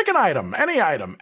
Pick an item, any item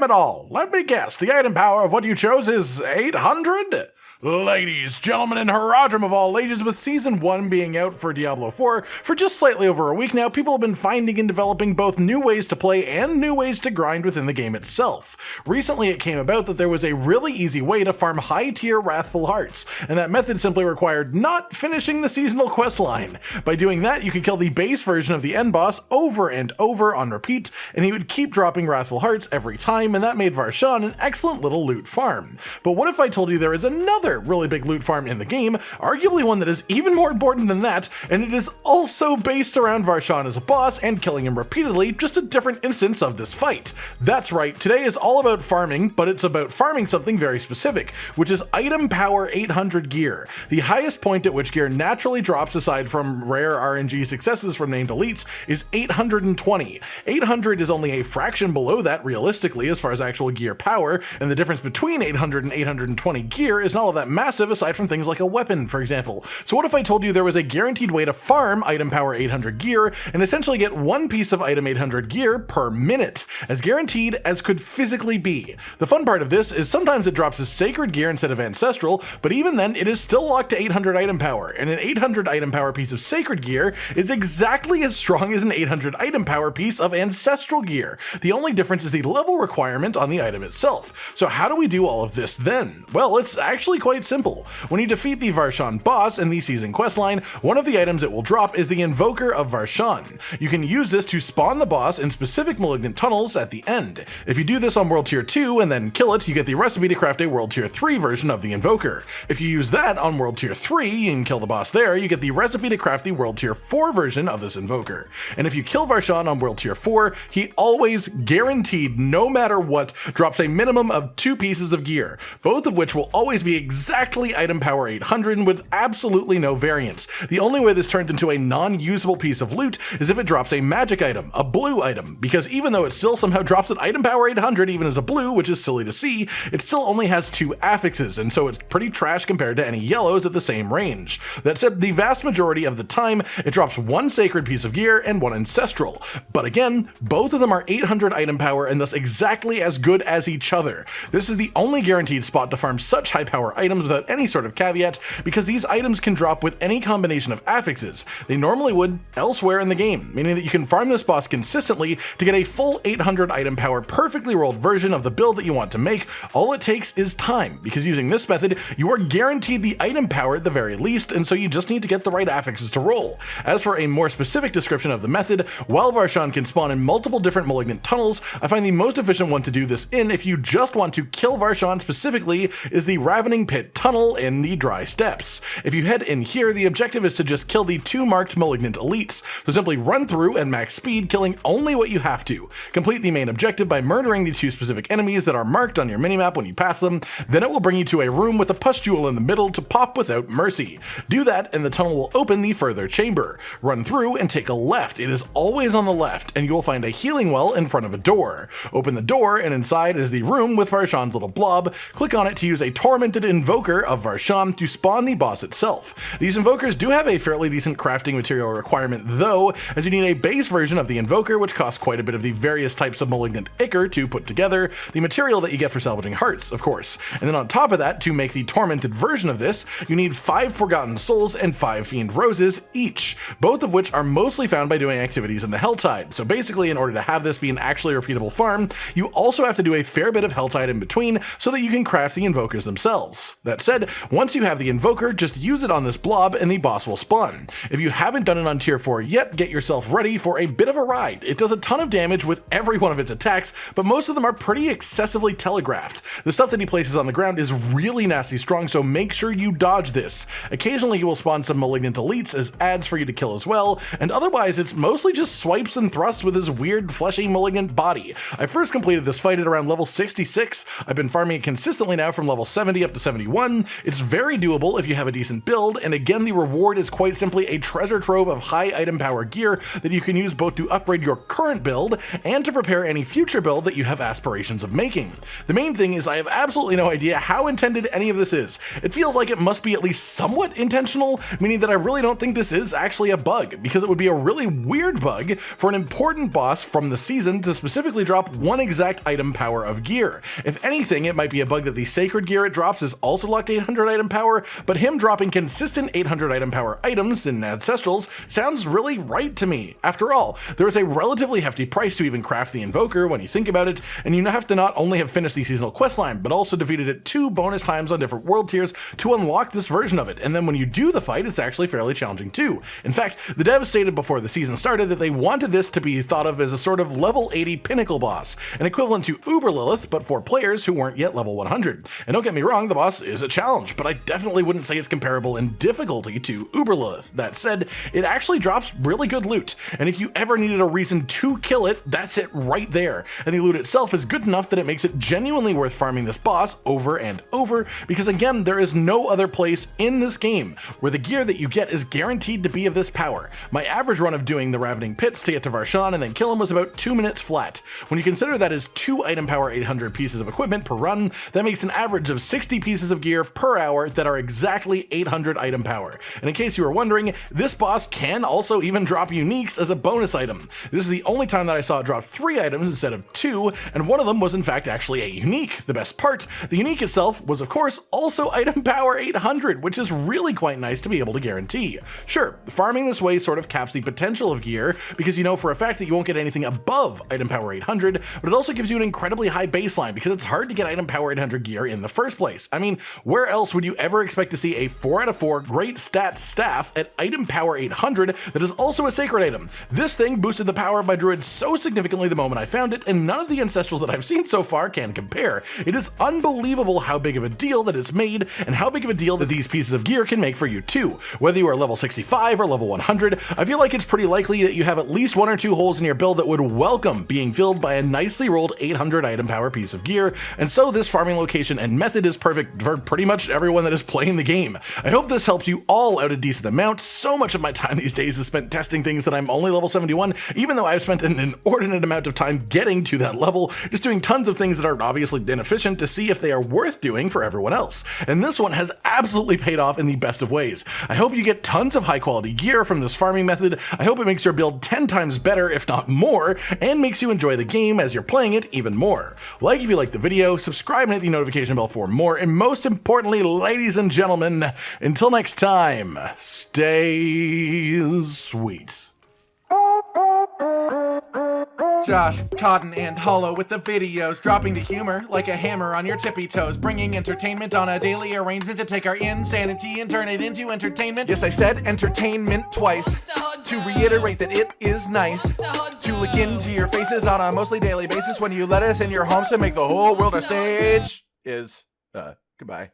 at all. Let me guess, the item power of what you chose is 800? Ladies, gentlemen, and Haradrim of all ages, with Season 1 being out for Diablo 4 for just slightly over a week now, people have been finding and developing both new ways to play and new ways to grind within the game itself. Recently it came about that there was a really easy way to farm high-tier wrathful hearts, and that method simply required not finishing the seasonal questline. By doing that, you could kill the base version of the end boss over and over on repeat, and he would keep dropping wrathful hearts every time, and that made Varshan an excellent little loot farm. But what if I told you there is another really big loot farm in the game, arguably one that is even more important than that, and it is also based around Varshan as a boss and killing him repeatedly, just a different instance of this fight. That's right, today is all about farming, but it's about farming something very specific, which is item power 800 gear. The highest point at which gear naturally drops aside from rare RNG successes from named elites is 820. 800 is only a fraction below that realistically as far as actual gear power, and the difference between 800 and 820 gear is not all that massive aside from things like a weapon, for example. So what if I told you there was a guaranteed way to farm item power 800 gear and essentially get one piece of item 800 gear per minute, as guaranteed as could physically be. The fun part of this is sometimes it drops as sacred gear instead of ancestral, but even then it is still locked to 800 item power, and an 800 item power piece of sacred gear is exactly as strong as an 800 item power piece of ancestral gear. The only difference is the level requirement on the item itself. So how do we do all of this then? Well, it's actually quite simple. When you defeat the Varshan boss in the season questline, one of the items it will drop is the Invoker of Varshan. You can use this to spawn the boss in specific Malignant Tunnels at the end. If you do this on World Tier 2 and then kill it, you get the recipe to craft a World Tier 3 version of the Invoker. If you use that on World Tier 3 and kill the boss there, you get the recipe to craft the World Tier 4 version of this Invoker. And if you kill Varshan on World Tier 4, he always, guaranteed, no matter what, drops a minimum of 2 pieces of gear, both of which will always be exactly item power 800 with absolutely no variance. The only way this turns into a non-usable piece of loot is if it drops a magic item, a blue item, because even though it still somehow drops at item power 800 even as a blue, which is silly to see, it still only has 2 affixes, and so it's pretty trash compared to any yellows at the same range. That said, the vast majority of the time, it drops 1 sacred piece of gear and 1 ancestral. But again, both of them are 800 item power and thus exactly as good as each other. This is the only guaranteed spot to farm such high power items without any sort of caveat, because these items can drop with any combination of affixes they normally would elsewhere in the game, meaning that you can farm this boss consistently to get a full 800 item power perfectly rolled version of the build that you want to make. All it takes is time, because using this method you are guaranteed the item power at the very least, and so you just need to get the right affixes to roll. As for a more specific description of the method, while Varshan can spawn in multiple different Malignant Tunnels, I find the most efficient one to do this in if you just want to kill Varshan specifically is the Ravening Pit Tunnel in the Dry Steppes. If you head in here, the objective is to just kill the 2 marked Malignant elites, so simply run through and max speed, killing only what you have to. Complete the main objective by murdering the 2 specific enemies that are marked on your minimap when you pass them, then it will bring you to a room with a pustule in the middle to pop without mercy. Do that and the tunnel will open the further chamber. Run through and take a left. It is always on the left, and you will find a healing well in front of a door. Open the door and inside is the room with Varshan's little blob. Click on it to use a tormented Invoker of Varshan to spawn the boss itself. These Invokers do have a fairly decent crafting material requirement though, as you need a base version of the Invoker, which costs quite a bit of the various types of Malignant Ichor to put together, the material that you get for salvaging hearts, of course. And then on top of that, to make the tormented version of this, you need 5 Forgotten Souls and 5 Fiend Roses each, both of which are mostly found by doing activities in the Helltide. So basically, in order to have this be an actually repeatable farm, you also have to do a fair bit of Helltide in between so that you can craft the Invokers themselves. That said, once you have the Invoker, just use it on this blob and the boss will spawn. If you haven't done it on tier 4 yet, get yourself ready for a bit of a ride. It does a ton of damage with every one of its attacks, but most of them are pretty excessively telegraphed. The stuff that he places on the ground is really nasty strong, so make sure you dodge this. Occasionally he will spawn some Malignant elites as ads for you to kill as well, and otherwise it's mostly just swipes and thrusts with his weird fleshy Malignant body. I first completed this fight at around level 66. I've been farming it consistently now from level 70 up to 71. It's very doable if you have a decent build, and again the reward is quite simply a treasure trove of high item power gear that you can use both to upgrade your current build and to prepare any future build that you have aspirations of making. The main thing is I have absolutely no idea how intended any of this is. It feels like it must be at least somewhat intentional, meaning that I really don't think this is actually a bug, because it would be a really weird bug for an important boss from the season reason to specifically drop one exact item power of gear. If anything, it might be a bug that the sacred gear it drops is also locked to 800 item power, but him dropping consistent 800 item power items in Ancestrals sounds really right to me. After all, there is a relatively hefty price to even craft the Invoker when you think about it, and you have to not only have finished the seasonal questline, but also defeated it 2 bonus times on different world tiers to unlock this version of it, and then when you do the fight, it's actually fairly challenging too. In fact, the devs stated before the season started that they wanted this to be thought of as a sort of level 80 pinnacle boss, an equivalent to Uber Lilith, but for players who weren't yet level 100. And don't get me wrong, the boss is a challenge, but I definitely wouldn't say it's comparable in difficulty to Uber Lilith. That said, it actually drops really good loot, and if you ever needed a reason to kill it, that's it right there. And the loot itself is good enough that it makes it genuinely worth farming this boss over and over, because again, there is no other place in this game where the gear that you get is guaranteed to be of this power. My average run of doing the Ravening Pits to get to Varshan and then kill him was about 2 minutes flat. When you consider that is 2 item power 800 pieces of equipment per run, that makes an average of 60 pieces of gear per hour that are exactly 800 item power. And in case you were wondering, this boss can also even drop uniques as a bonus item. This is the only time that I saw it drop 3 items instead of 2, and one of them was in fact actually a unique. The best part, the unique itself was of course also item power 800, which is really quite nice to be able to guarantee. Sure, farming this way sort of caps the potential of gear, because you know for a fact that you won't get anything above item power 800, but it also gives you an incredibly high baseline because it's hard to get item power 800 gear in the first place. I mean, where else would you ever expect to see a 4 out of 4 great stat staff at item power 800 that is also a sacred item? This thing boosted the power of my Druid so significantly the moment I found it, and none of the Ancestrals that I've seen so far can compare. It is unbelievable how big of a deal that it's made, and how big of a deal that these pieces of gear can make for you too. Whether you are level 65 or level 100, I feel like it's pretty likely that you have at least 1 or 2 holes in your build that would welcome being filled by a nicely rolled 800 item power piece of gear, and so this farming location and method is perfect for pretty much everyone that is playing the game. I hope this helps you all out a decent amount. So much of my time these days is spent testing things that I'm only level 71, even though I've spent an inordinate amount of time getting to that level, just doing tons of things that are obviously inefficient to see if they are worth doing for everyone else. And this one has absolutely paid off in the best of ways. I hope you get tons of high quality gear from this farming method. I hope it makes your build 10 times better, if not more, and makes you enjoy the game as you're playing it even more. Like if you liked the video, subscribe and hit the notification bell for more, and most importantly, ladies and gentlemen, until next time, stay sweet. Josh, Cotton, and Hollow with the videos, dropping the humor like a hammer on your tippy toes, bringing entertainment on a daily arrangement to take our insanity and turn it into entertainment. Yes, I said entertainment twice, to reiterate that it is nice to look into your faces on a mostly daily basis when you let us in your homes to make the whole world a stage. Goodbye.